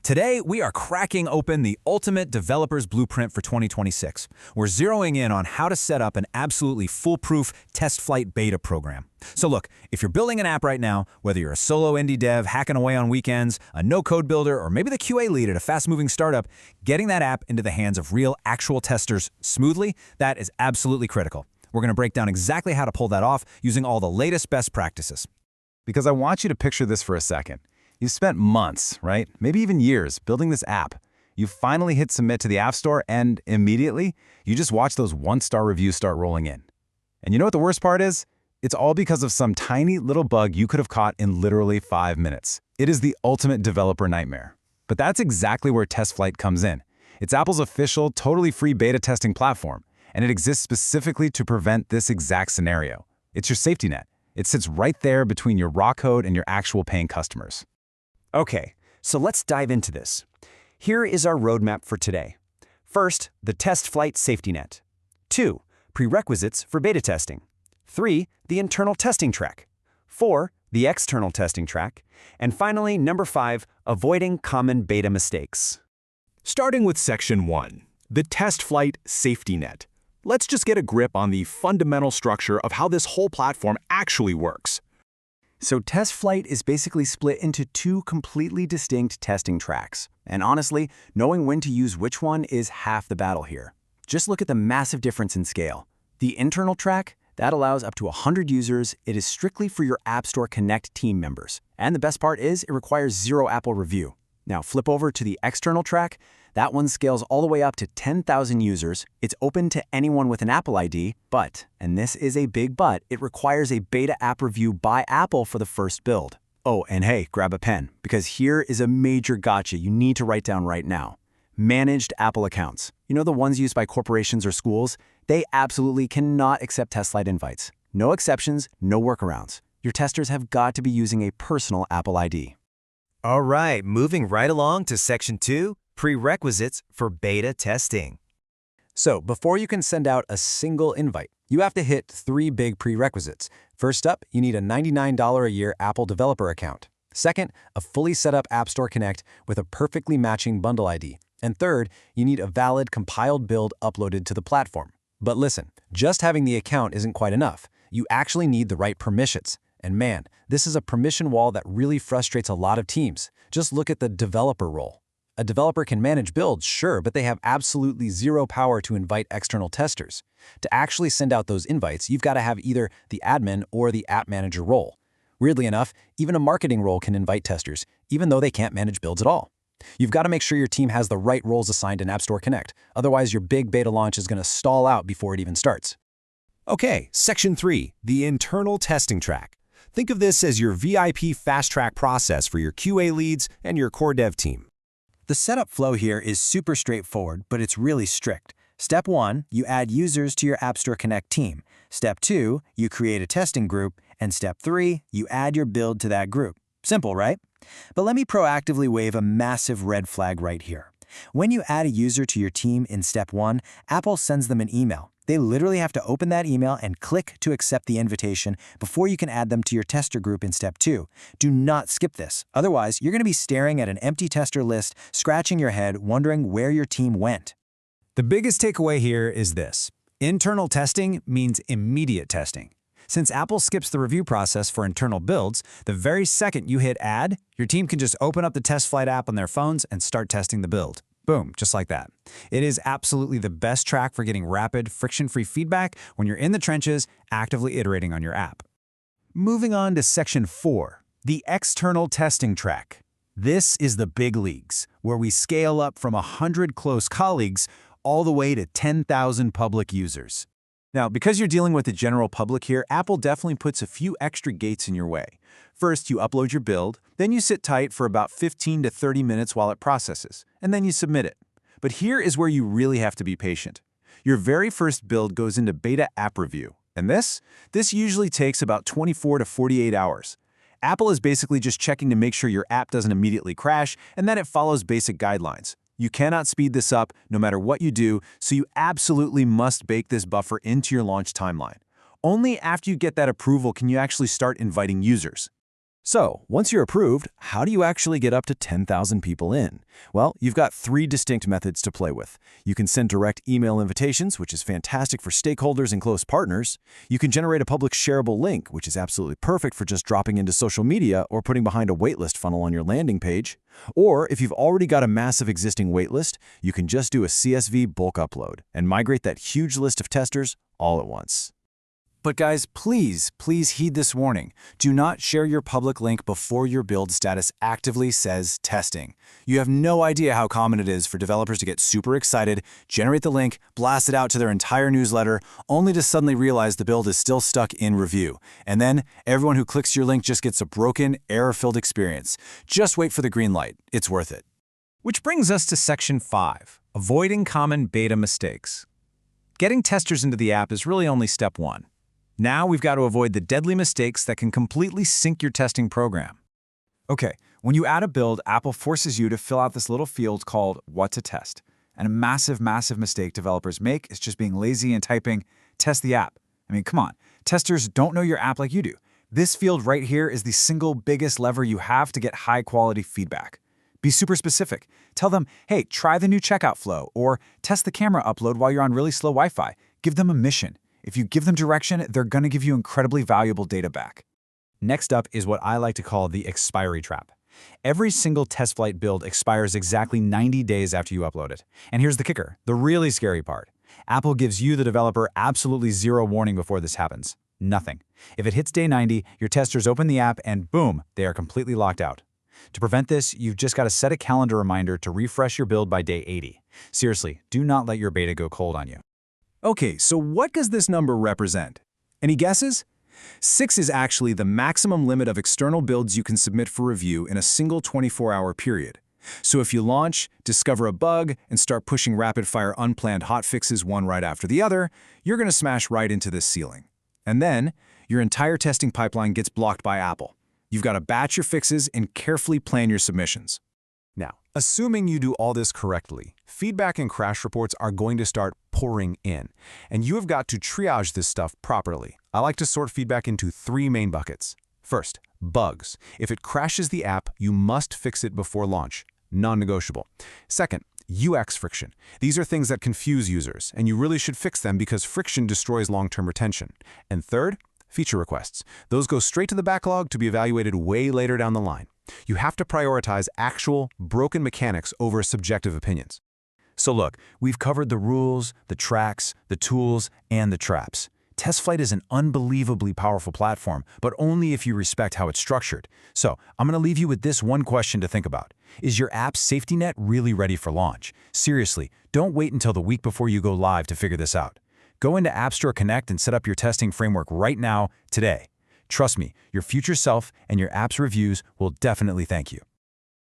Today, we are cracking open the ultimate developer's blueprint for 2026. We're zeroing in on how to set up an absolutely foolproof TestFlight beta program. So look, if you're building an app right now, whether you're a solo indie dev hacking away on weekends, a no-code builder, or maybe the QA lead at a fast-moving startup, getting that app into the hands of real, actual testers smoothly, that is absolutely critical. We're going to break down exactly how to pull that off using all the latest best practices. Because I want you to picture this for a second. You've spent months, right? Maybe even years building this app. You finally hit submit to the App Store and immediately, you just watch those one-star reviews start rolling in. And you know what the worst part is? It's all because of some tiny little bug you could have caught in literally 5 minutes. It is the ultimate developer nightmare. But that's exactly where TestFlight comes in. It's Apple's official, totally free beta testing platform, and it exists specifically to prevent this exact scenario. It's your safety net. It sits right there between your raw code and your actual paying customers. Okay, so let's dive into this. Here is our roadmap for today. First, the TestFlight safety net. 2, prerequisites for beta testing. 3, the internal testing track. 4, the external testing track. And finally, number 5, avoiding common beta mistakes. Starting with Section 1, the TestFlight safety net. Let's just get a grip on the fundamental structure of how this whole platform actually works. So TestFlight is basically split into 2 completely distinct testing tracks. And honestly, knowing when to use which one is half the battle here. Just look at the massive difference in scale. The internal track, that allows up to 100 users. It is strictly for your App Store Connect team members. And the best part is it requires 0 Apple review. Now flip over to the external track. That one scales all the way up to 10,000 users. It's open to anyone with an Apple ID, but, and this is a big but, it requires a beta app review by Apple for the first build. Oh, and hey, grab a pen, because here is a major gotcha you need to write down right now. Managed Apple accounts. You know the ones used by corporations or schools? They absolutely cannot accept TestFlight invites. No exceptions, no workarounds. Your testers have got to be using a personal Apple ID. All right, moving right along to Section 2, prerequisites for beta testing. So before you can send out a single invite, you have to hit 3 big prerequisites. First up, you need a $99 a year Apple developer account. Second, a fully set up App Store Connect with a perfectly matching bundle ID. And third, you need a valid compiled build uploaded to the platform. But listen, just having the account isn't quite enough. You actually need the right permissions. And man, this is a permission wall that really frustrates a lot of teams. Just look at the developer role. A developer can manage builds, sure, but they have absolutely 0 power to invite external testers. To actually send out those invites, you've got to have either the admin or the app manager role. Weirdly enough, even a marketing role can invite testers, even though they can't manage builds at all. You've got to make sure your team has the right roles assigned in App Store Connect. Otherwise, your big beta launch is going to stall out before it even starts. Okay, Section 3, the internal testing track. Think of this as your VIP fast-track process for your QA leads and your core dev team. The setup flow here is super straightforward, but it's really strict. Step 1, you add users to your App Store Connect team. Step 2, you create a testing group. And step 3, you add your build to that group. Simple, right? But let me proactively wave a massive red flag right here. When you add a user to your team in step 1, Apple sends them an email. They literally have to open that email and click to accept the invitation before you can add them to your tester group in step 2. Do not skip this. Otherwise, you're going to be staring at an empty tester list, scratching your head, wondering where your team went. The biggest takeaway here is this. Internal testing means immediate testing. Since Apple skips the review process for internal builds, the very second you hit add, your team can just open up the TestFlight app on their phones and start testing the build. Boom, just like that. It is absolutely the best track for getting rapid, friction-free feedback when you're in the trenches, actively iterating on your app. Moving on to Section 4, the external testing track. This is the big leagues, where we scale up from 100 close colleagues all the way to 10,000 public users. Now, because you're dealing with the general public here, Apple definitely puts a few extra gates in your way. First, you upload your build, then you sit tight for about 15 to 30 minutes while it processes, and then you submit it. But here is where you really have to be patient. Your very first build goes into beta app review, and this usually takes about 24 to 48 hours. Apple is basically just checking to make sure your app doesn't immediately crash and that it follows basic guidelines. You cannot speed this up no matter what you do, so you absolutely must bake this buffer into your launch timeline. Only after you get that approval can you actually start inviting users. So, once you're approved, how do you actually get up to 10,000 people in? Well, you've got 3 distinct methods to play with. You can send direct email invitations, which is fantastic for stakeholders and close partners. You can generate a public shareable link, which is absolutely perfect for just dropping into social media or putting behind a waitlist funnel on your landing page. Or, if you've already got a massive existing waitlist, you can just do a CSV bulk upload and migrate that huge list of testers all at once. But guys, please heed this warning. Do not share your public link before your build status actively says testing. You have no idea how common it is for developers to get super excited, generate the link, blast it out to their entire newsletter, only to suddenly realize the build is still stuck in review. And then everyone who clicks your link just gets a broken, error-filled experience. Just wait for the green light. It's worth it. Which brings us to Section 5, Avoiding Common Beta Mistakes. Getting testers into the app is really only step 1. Now we've got to avoid the deadly mistakes that can completely sink your testing program. Okay, when you add a build, Apple forces you to fill out this little field called What to Test. And a massive mistake developers make is just being lazy and typing, test the app. I mean, come on, testers don't know your app like you do. This field right here is the single biggest lever you have to get high-quality feedback. Be super specific. Tell them, hey, try the new checkout flow, or test the camera upload while you're on really slow Wi-Fi. Give them a mission. If you give them direction, they're going to give you incredibly valuable data back. Next up is what I like to call the expiry trap. Every single TestFlight build expires exactly 90 days after you upload it. And here's the kicker, the really scary part. Apple gives you, the developer, absolutely zero warning before this happens. Nothing. If it hits day 90, your testers open the app and boom, they are completely locked out. To prevent this, you've just got to set a calendar reminder to refresh your build by day 80. Seriously, do not let your beta go cold on you. Okay, so what does this number represent? Any guesses? 6 is actually the maximum limit of external builds you can submit for review in a single 24-hour period. So if you launch, discover a bug, and start pushing rapid-fire unplanned hotfixes one right after the other, you're going to smash right into this ceiling. And then, your entire testing pipeline gets blocked by Apple. You've got to batch your fixes and carefully plan your submissions. Now, assuming you do all this correctly, feedback and crash reports are going to start pouring in, and you have got to triage this stuff properly. I like to sort feedback into 3 main buckets. First, bugs. If it crashes the app, you must fix it before launch. Non-negotiable. Second, UX friction. These are things that confuse users, and you really should fix them because friction destroys long-term retention. And third, feature requests. Those go straight to the backlog to be evaluated way later down the line. You have to prioritize actual, broken mechanics over subjective opinions. So look, we've covered the rules, the tracks, the tools, and the traps. TestFlight is an unbelievably powerful platform, but only if you respect how it's structured. So I'm going to leave you with this one question to think about. Is your app's safety net really ready for launch? Seriously, don't wait until the week before you go live to figure this out. Go into App Store Connect and set up your testing framework right now, today. Trust me, your future self and your app's reviews will definitely thank you.